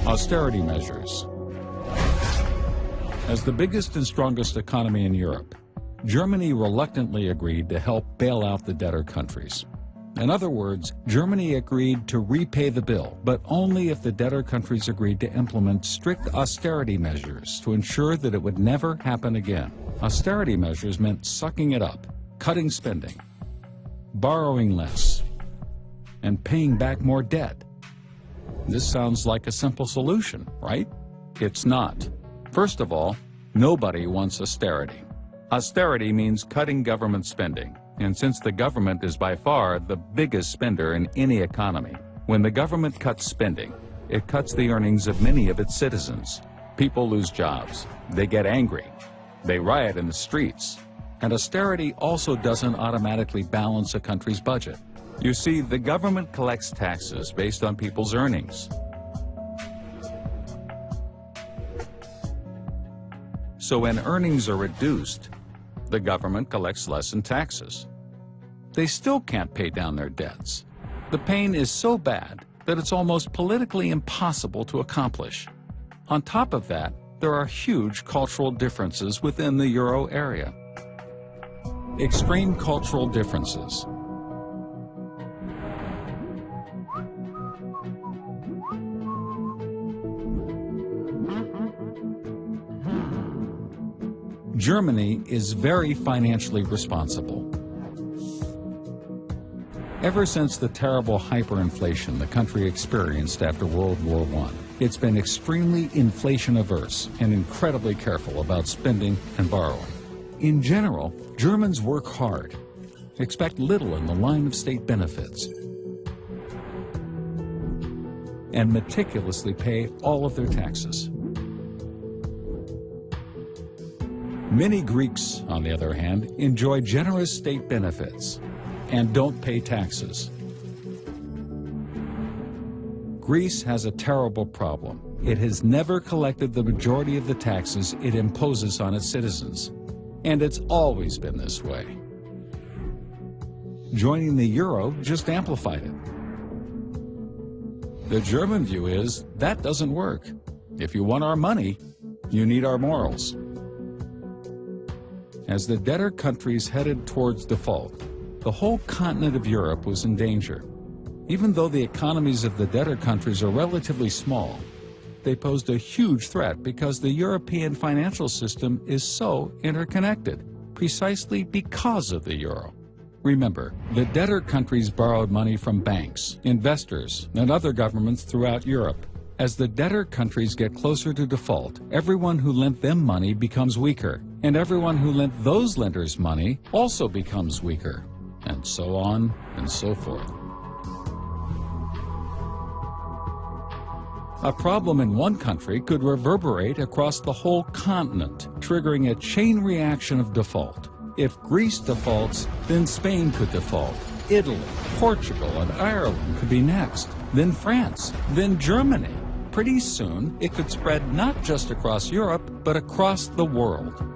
Austerity measures. As the biggest and strongest economy in Europe, Germany reluctantly agreed to help bail out the debtor countries. In other words, Germany agreed to repay the bill, but only if the debtor countries agreed to implement strict austerity measures to ensure that it would never happen again. Austerity measures meant sucking it up, cutting spending, borrowing less, and paying back more debt. This sounds like a simple solution, right? It's not. First of all, nobody wants austerity. Austerity means cutting government spending. And since the government is by far the biggest spender in any economy, when the government cuts spending, it cuts the earnings of many of its citizens. People lose jobs. They get angry. They riot in the streets. And austerity also doesn't automatically balance a country's budget. You see, the government collects taxes based on people's earnings. So when earnings are reduced, the government collects less in taxes. They still can't pay down their debts. The pain is so bad that it's almost politically impossible to accomplish. On top of that, there are huge cultural differences within the euro area. Extreme cultural differences. Germany is very financially responsible. Ever since the terrible hyperinflation the country experienced after World War I, it's been extremely inflation-averse and incredibly careful about spending and borrowing. In general, Germans work hard, expect little in the line of state benefits, and meticulously pay all of their taxes. Many Greeks, on the other hand, enjoy generous state benefits and don't pay taxes. Greece has a terrible problem. It has never collected the majority of the taxes it imposes on its citizens, and it's always been this way. Joining the euro just amplified it. The German view is that doesn't work. If you want our money, you need our morals. As the debtor countries headed towards default, the whole continent of Europe was in danger. Even though the economies of the debtor countries are relatively small, they posed a huge threat because the European financial system is so interconnected, precisely because of the euro. Remember, the debtor countries borrowed money from banks, investors, and other governments throughout Europe. As the debtor countries get closer to default, everyone who lent them money becomes weaker, and everyone who lent those lenders money also becomes weaker, and so on and so forth. A problem in one country could reverberate across the whole continent, triggering a chain reaction of default. If Greece defaults, then Spain could default. Italy, Portugal, and Ireland could be next. Then France, then Germany. Pretty soon, it could spread not just across Europe, but across the world.